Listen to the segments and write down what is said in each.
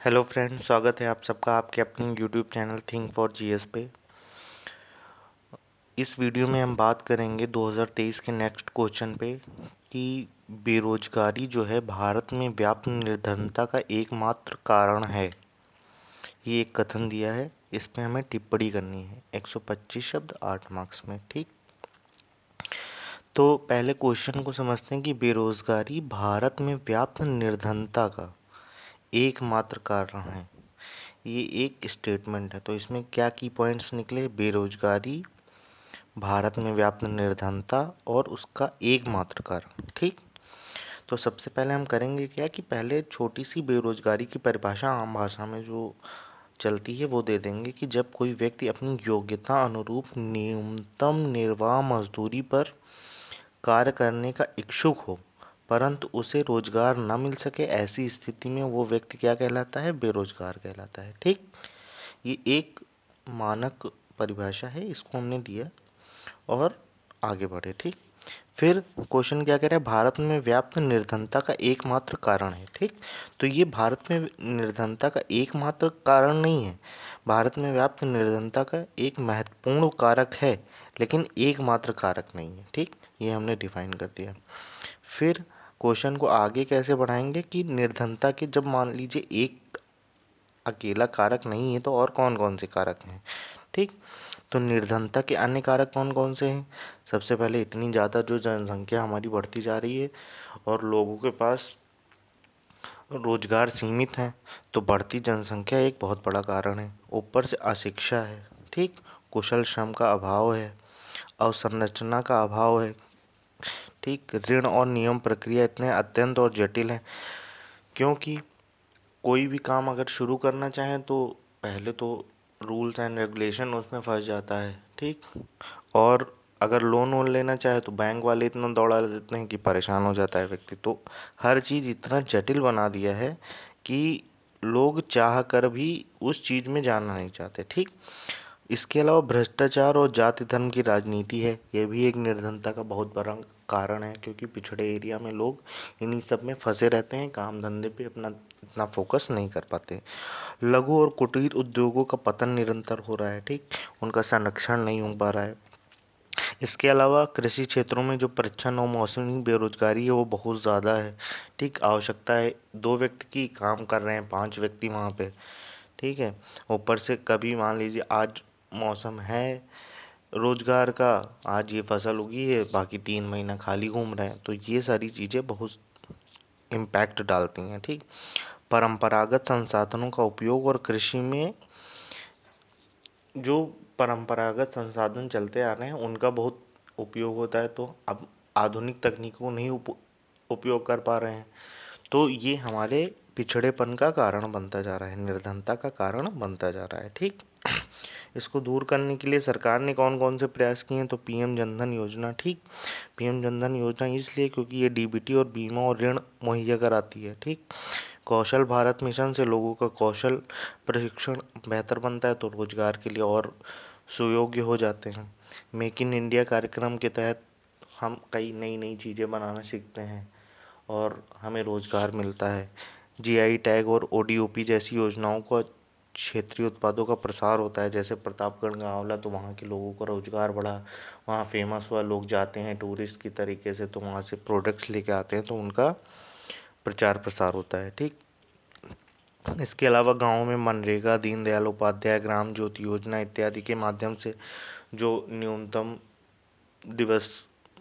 Hello friends, स्वागत है आप सबका आपके अपने YouTube channel think for GS पे। इस वीडियो में हम बात करेंगे 2023 के नेक्स्ट क्वेश्चन पे कि बेरोजगारी जो है भारत में व्याप्त निर्धनता का एकमात्र कारण है। ये एक कथन दिया है, इस पे हमें टिप्पणी करनी है। 125 शब्द 8 मार्क्स में। ठीक, तो पहले क्वेश्चन को समझते हैं कि बेरोजगारी भारत में व्याप्त निर्धनता का एकमात्र कारण है। ये एक स्टेटमेंट है, तो इसमें क्या की पॉइंट्स निकले? बेरोजगारी भारत में व्याप्त निर्धनता और उसका एकमात्र कारण। ठीक, तो सबसे पहले हम करेंगे क्या कि पहले छोटी सी बेरोजगारी की परिभाषा आम भाषा में जो चलती है वो दे देंगे कि जब कोई व्यक्ति अपनी योग्यता अनुरूप न्यूनतम निर्वाह मजदूरी पर कार्य करने का इच्छुक हो परंतु उसे रोजगार न मिल सके, ऐसी स्थिति में वो व्यक्ति क्या कहलाता है? बेरोजगार कहलाता है। ठीक, ये एक मानक परिभाषा है, इसको हमने दिया और आगे बढ़े। ठीक, फिर क्वेश्चन क्या कह रहा है? भारत में व्याप्त निर्धनता का एकमात्र कारण है। ठीक, तो ये भारत में निर्धनता का एकमात्र कारण नहीं है, भारत में व्याप्त निर्धनता का एक महत्वपूर्ण कारक है लेकिन एकमात्र कारक नहीं है। ठीक, ये हमने डिफाइन कर दिया। फिर क्वेश्चन को आगे कैसे बढ़ाएंगे कि निर्धनता के जब मान लीजिए एक अकेला कारक नहीं है तो और कौन कौन से कारक हैं। ठीक, तो निर्धनता के अन्य कारक कौन कौन से हैं? सबसे पहले इतनी ज़्यादा जो जनसंख्या हमारी बढ़ती जा रही है और लोगों के पास रोजगार सीमित है, तो बढ़ती जनसंख्या एक बहुत बड़ा कारण है। ऊपर से अशिक्षा है। ठीक, कुशल श्रम का अभाव है, अवसंरचना का अभाव है। ठीक, ऋण और नियम प्रक्रिया इतने अत्यंत और जटिल हैं, क्योंकि कोई भी काम अगर शुरू करना चाहें तो पहले तो रूल्स एंड रेगुलेशन उसमें फंस जाता है। ठीक, और अगर लोन वोन लेना चाहे तो बैंक वाले इतना दौड़ा देते हैं कि परेशान हो जाता है व्यक्ति। तो हर चीज़ इतना जटिल बना दिया है कि लोग चाह कर भी उस चीज़ में जाना नहीं चाहते। ठीक, इसके अलावा भ्रष्टाचार और जाति धर्म की राजनीति है, यह भी एक निर्धनता का बहुत बड़ा कारण है, क्योंकि पिछड़े एरिया में लोग इन्हीं सब में फंसे रहते हैं, काम धंधे पे अपना इतना फोकस नहीं कर पाते। लघु और कुटीर उद्योगों का पतन निरंतर हो रहा है। ठीक, उनका संरक्षण नहीं हो पा रहा है। इसके अलावा कृषि क्षेत्रों में जो परिच्छन और मौसमी बेरोजगारी है वो बहुत ज़्यादा है। ठीक, आवश्यकता है 2 व्यक्ति की, काम कर रहे हैं 5 व्यक्ति वहाँ पे। ठीक है, ऊपर से कभी मान लीजिए आज मौसम है रोजगार का, आज ये फसल उगी है, बाकी 3 महीना खाली घूम रहे हैं, तो ये सारी चीज़ें बहुत इम्पैक्ट डालती हैं। ठीक, परंपरागत संसाधनों का उपयोग और कृषि में जो परंपरागत संसाधन चलते आ रहे हैं उनका बहुत उपयोग होता है, तो अब आधुनिक तकनीकों को नहीं उपयोग कर पा रहे हैं, तो ये हमारे पिछड़ेपन का कारण बनता जा रहा है, निर्धनता का कारण बनता जा रहा है। ठीक, इसको दूर करने के लिए सरकार ने कौन कौन से प्रयास किए हैं? तो पीएम जनधन योजना। ठीक, पीएम जनधन योजना इसलिए क्योंकि ये डीबीटी और बीमा और ऋण मुहैया कराती है। ठीक, कौशल भारत मिशन से लोगों का कौशल प्रशिक्षण बेहतर बनता है, तो रोजगार के लिए और सुयोग्य हो जाते हैं। मेक इन इंडिया कार्यक्रम के तहत हम कई नई नई चीज़ें बनाना सीखते हैं और हमें रोजगार मिलता है। जीआई टैग और ओडीओपी जैसी योजनाओं का क्षेत्रीय उत्पादों का प्रसार होता है, जैसे प्रतापगढ़ का आंवला, तो वहाँ के लोगों का रोजगार बढ़ा, वहाँ फेमस हुआ, लोग जाते हैं टूरिस्ट की तरीके से, तो वहाँ से प्रोडक्ट्स लेके आते हैं, तो उनका प्रचार प्रसार होता है। ठीक, इसके अलावा गाँव में मनरेगा, दीनदयाल उपाध्याय ग्राम ज्योति योजना इत्यादि के माध्यम से जो न्यूनतम दिवस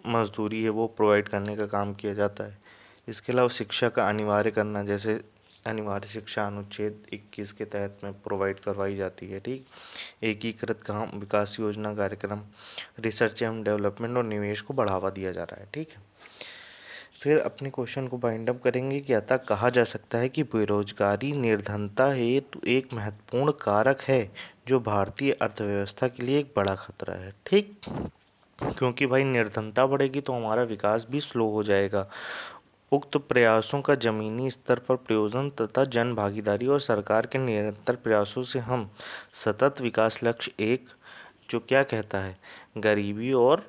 मजदूरी है वो प्रोवाइड करने का काम किया जाता है। इसके अलावा शिक्षा का अनिवार्य करना, जैसे अनिवार्य शिक्षा अनुच्छेद 21 के तहत में प्रोवाइड करवाई जाती है। ठीक, एकीकृत ग्राम विकास योजना कार्यक्रम, रिसर्च एवं डेवलपमेंट और निवेश को बढ़ावा दिया जा रहा है। ठीक है, फिर अपने क्वेश्चन को बाइंड अप करेंगे कि अतः कहा जा सकता है कि बेरोजगारी निर्धनता हेतु एक महत्वपूर्ण कारक है जो भारतीय अर्थव्यवस्था के लिए एक बड़ा खतरा है। ठीक, क्योंकि भाई निर्धनता बढ़ेगी तो हमारा विकास भी स्लो हो जाएगा। उक्त प्रयासों का जमीनी स्तर पर प्रयोजन तथा जन भागीदारी और सरकार के निरंतर प्रयासों से हम सतत विकास लक्ष्य एक जो क्या कहता है, गरीबी और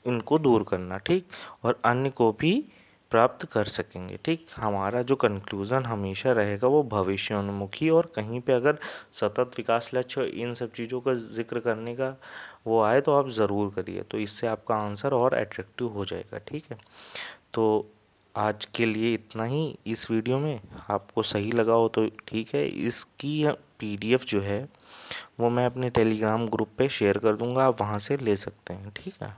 इनको दूर करना। ठीक, और अन्य को भी प्राप्त कर सकेंगे। ठीक, हमारा जो कंक्लूज़न हमेशा रहेगा वो भविष्योन्मुखी, और कहीं पे अगर सतत विकास लक्ष्य इन सब चीज़ों का जिक्र करने का वो आए तो आप ज़रूर करिए, तो इससे आपका आंसर और अट्रैक्टिव हो जाएगा। ठीक है, तो आज के लिए इतना ही इस वीडियो में। आपको सही लगा हो तो ठीक है, इसकी पीडीएफ जो है वो मैं अपने टेलीग्राम ग्रुप पे शेयर कर दूंगा, आप वहाँ से ले सकते हैं। ठीक है।